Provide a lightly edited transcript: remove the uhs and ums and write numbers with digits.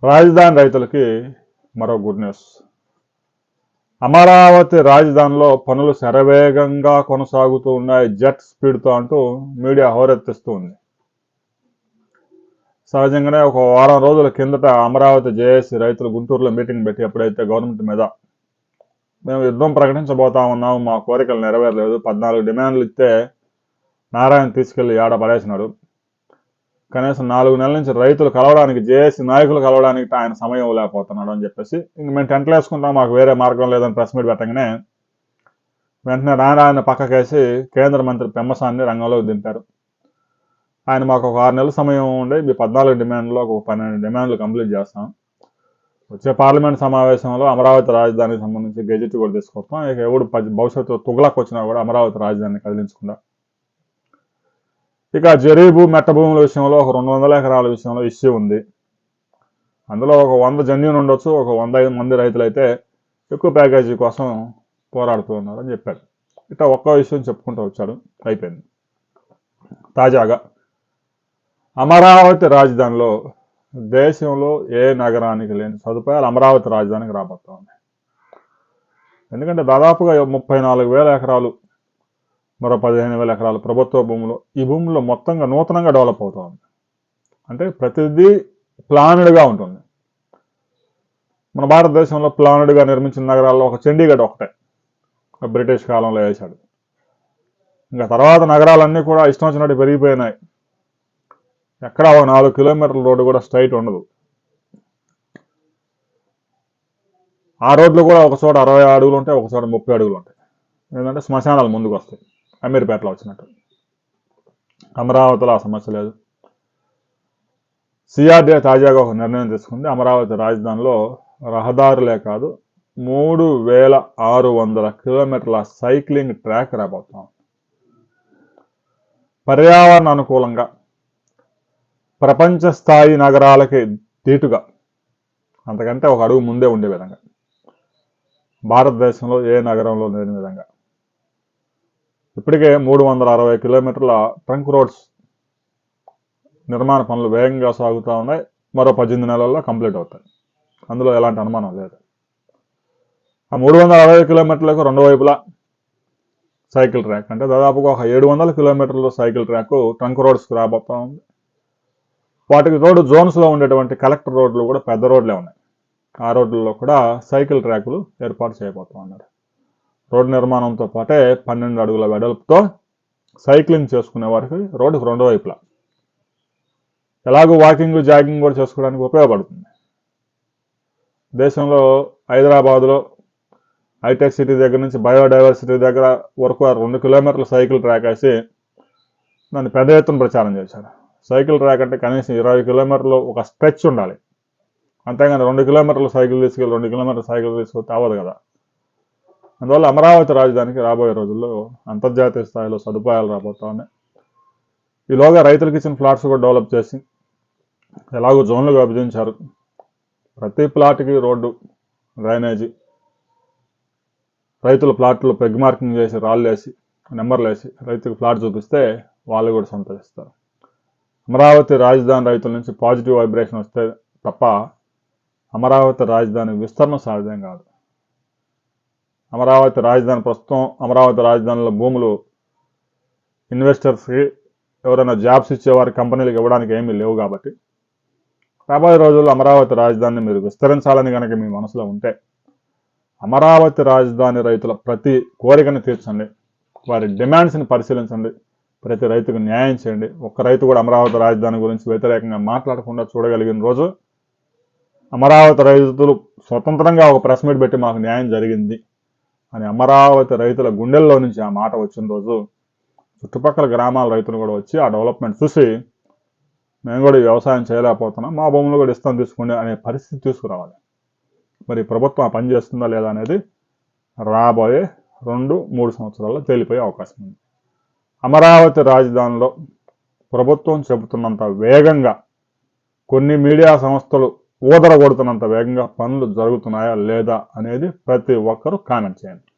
రాజధాని రైతులకి మరో గుడ్ న్యూస్. అమరావతి రాజధానిలో పనులు శరవేగంగా కొనసాగుతూ ఉన్నాయి, జెట్ స్పీడ్తో అంటూ మీడియా హోరెత్తిస్తూ ఉంది. సహజంగానే ఒక వారం రోజుల కిందట అమరావతి జేఏసీ రైతులు గుంటూరులో మీటింగ్ పెట్టి ఎప్పుడైతే గవర్నమెంట్ మీద మేము యుద్ధం ప్రకటించబోతా ఉన్నాం, మా కోరికలు నెరవేరలేదు, 14 డిమాండ్లు ఇస్తే నారాయణ తీసుకెళ్లి ఏడ పడేసినాడు, కనీసం 4 నెలల నుంచి రైతులు కలవడానికి, జేఏసీ నాయకులు కలవడానికి ఆయన సమయం లేకపోతున్నాడు అని చెప్పేసి ఇంక మేము టెంట్లు వేసుకుంటాం, మాకు వేరే మార్గం లేదని ప్రెస్ మీట్ పెట్టగానే వెంటనే నారాయణ పక్కకేసి కేంద్ర మంత్రి పెమ్మసాన్ని రంగంలోకి దింపారు. ఆయన మాకు ఒక 6 నెలల సమయం ఉండే మీ 14 డిమాండ్లో ఒక 12 డిమాండ్లు కంప్లీట్ చేస్తాం, వచ్చే పార్లమెంట్ సమావేశంలో అమరావతి రాజధానికి సంబంధించి గెజెట్ కూడా తీసుకొస్తాం, ఇక ఎవడు భవిష్యత్తు తుగలకు వచ్చినా కూడా అమరావతి రాజధానిని కదిలించకుండా. ఇక జరీబు మెట్ట భూముల విషయంలో ఒక 200 ఎకరాల విషయంలో ఇష్యూ ఉంది. అందులో ఒక 100 జెన్యూన్ ఉండొచ్చు, ఒక 105 మంది రైతులు అయితే ఎక్కువ ప్యాకేజీ కోసం పోరాడుతూ ఉన్నారు అని చెప్పాడు. ఇట్లా ఒక్క విషయం చెప్పుకుంటూ వచ్చాడు, అయిపోయింది. తాజాగా అమరావతి రాజధానిలో దేశంలో ఏ నగరానికి లేని సదుపాయాలు అమరావతి రాజధానికి రాబోతా ఉన్నాయి. ఎందుకంటే దాదాపుగా 34,000 ఎకరాలు, మరో 15,000 ఎకరాలు ప్రభుత్వ భూములు, ఈ భూముల్లో మొత్తంగా నూతనంగా డెవలప్ అవుతూ ఉంది. అంటే ప్రతిదీ ప్లానెడ్గా ఉంటుంది. మన భారతదేశంలో ప్లానెడ్గా నిర్మించిన నగరాల్లో ఒక చండీగఢ్ ఒకటే బ్రిటిష్ కాలంలో వేశాడు. ఇంకా తర్వాత నగరాలన్నీ కూడా ఇష్టం వచ్చినట్టు పెరిగిపోయినాయి. ఎక్కడ ఒక 4 కిలోమీటర్ల రోడ్డు కూడా స్ట్రైట్ ఉండదు. ఆ రోడ్లు కూడా ఒక చోట 60 అడుగులు ఉంటాయి, ఒక చోట 30 అడుగులు ఉంటాయి. ఏంటంటే శ్మశానాలు ముందుకు వస్తాయి, అమీర్పేటలో వచ్చినట్టు. అమరావతిలో ఆ సమస్య లేదు. సిఆర్డీఏ తాజాగా ఒక నిర్ణయం తీసుకుంది. అమరావతి రాజధానిలో రహదారులే కాదు 3,600 కిలోమీటర్ల సైక్లింగ్ ట్రాక్ రాబోతాం. పర్యావరణ అనుకూలంగా ప్రపంచ స్థాయి నగరాలకి ధీటుగా, అంతకంటే ఒక అడుగు ముందే ఉండే విధంగా, భారతదేశంలో ఏ నగరంలో లేని విధంగా ఇప్పటికే 360 కిలోమీటర్ల ట్రంక్ రోడ్స్ నిర్మాణ పనులు వేగంగా సాగుతూ ఉన్నాయి. మరో 18 నెలల్లో కంప్లీట్ అవుతాయి, అందులో ఎలాంటి అనుమానం లేదు. ఆ 360 కిలోమీటర్లకు రెండు వైపులా సైకిల్ ట్రాక్, అంటే దాదాపుగా ఒక 700 కిలోమీటర్ల సైకిల్ ట్రాక్ ట్రంక్ రోడ్స్కి రాబోతా ఉంది. వాటికి తోడు జోన్స్లో ఉండేటువంటి కలెక్టర్ రోడ్లు కూడా పెద్ద రోడ్లే ఉన్నాయి. ఆ రోడ్లలో కూడా సైకిల్ ట్రాకులు ఏర్పాటు చేయబోతా ఉన్నారు. రోడ్డు నిర్మాణంతో పాటే 12 అడుగుల వెడల్పుతో సైక్లింగ్ చేసుకునే వారికి రోడ్డుకు రెండు వైపులా, ఎలాగో వాకింగ్ జాగింగ్ కూడా చేసుకోవడానికి ఉపయోగపడుతుంది. దేశంలో హైదరాబాదులో హైటెక్ సిటీ దగ్గర నుంచి బయోడైవర్సిటీ దగ్గర వరకు 2 కిలోమీటర్ల సైకిల్ ట్రాక్ వేసి దాన్ని పెద్ద ఎత్తున ప్రచారం చేశారు. సైకిల్ ట్రాక్ అంటే కనీసం 20 కిలోమీటర్లు ఒక స్ట్రెచ్ ఉండాలి, అంతేగాని 2 కిలోమీటర్ల సైకిల్ తీసుకెళ్ళి 2 కిలోమీటర్ల సైకిల్ తీసుకొస్తే అవ్వదు కదా. అందువల్ల అమరావతి రాజధానికి రాబోయే రోజుల్లో అంతర్జాతీయ స్థాయిలో సదుపాయాలు రాబోతా ఉన్నాయి. ఈలోగా రైతులకు ఇచ్చిన ఫ్లాట్స్ కూడా డెవలప్ చేసి ఎలాగో జోన్లుగా విభజించారు. ప్రతి ప్లాట్కి రోడ్డు, డ్రైనేజీ, రైతుల ప్లాట్లు పెగ్ మార్కింగ్ చేసి రాళ్ళు వేసి నెంబర్లు వేసి రైతుకు ప్లాట్ చూపిస్తే వాళ్ళు కూడా సంతోషిస్తారు. అమరావతి రాజధాని రైతుల నుంచి పాజిటివ్ వైబ్రేషన్ వస్తే తప్ప అమరావతి రాజధాని విస్తరణ సాధ్యం కాదు. అమరావతి రాజధాని ప్రస్తుతం అమరావతి రాజధానిలో భూములు ఇన్వెస్టర్స్కి, ఎవరైనా జాబ్స్ ఇచ్చేవారి కంపెనీలకు ఇవ్వడానికి ఏమీ లేవు. కాబట్టి రాబోయే రోజుల్లో అమరావతి రాజధానిని మీరు విస్తరించాలని కనుక మీ మనసులో ఉంటే అమరావతి రాజధాని రైతుల ప్రతి కోరికను తీర్చండి, వారి డిమాండ్స్ని పరిశీలించండి, ప్రతి రైతుకు న్యాయం చేయండి. ఒక్క రైతు కూడా అమరావతి రాజధాని గురించి వ్యతిరేకంగా మాట్లాడకుండా చూడగలిగిన రోజు, అమరావతి రైతులు స్వతంత్రంగా ఒక ప్రెస్ మీట్ పెట్టి మాకు న్యాయం జరిగింది అని అమరావతి రైతుల గుండెల్లో నుంచి ఆ మాట వచ్చిన రోజు, చుట్టుపక్కల గ్రామాల రైతులు కూడా వచ్చి ఆ డెవలప్మెంట్ చూసి మేము కూడా వ్యవసాయం చేయలేకపోతున్నాం, మా భూములు కూడా ఇస్తాం తీసుకోండి అనే పరిస్థితి తీసుకురావాలి. మరి ప్రభుత్వం ఆ పని చేస్తుందా లేదా అనేది రాబోయే 2-3 సంవత్సరాల్లో తేలిపోయే అవకాశం ఉంది. అమరావతి రాజధానిలో ప్రభుత్వం చెబుతున్నంత వేగంగా, కొన్ని మీడియా సంస్థలు ఊదరగొడుతున్నంత వేగంగా పనులు జరుగుతున్నాయా లేదా అనేది ప్రతి ఒక్కరూ కామెంట్ చేయండి.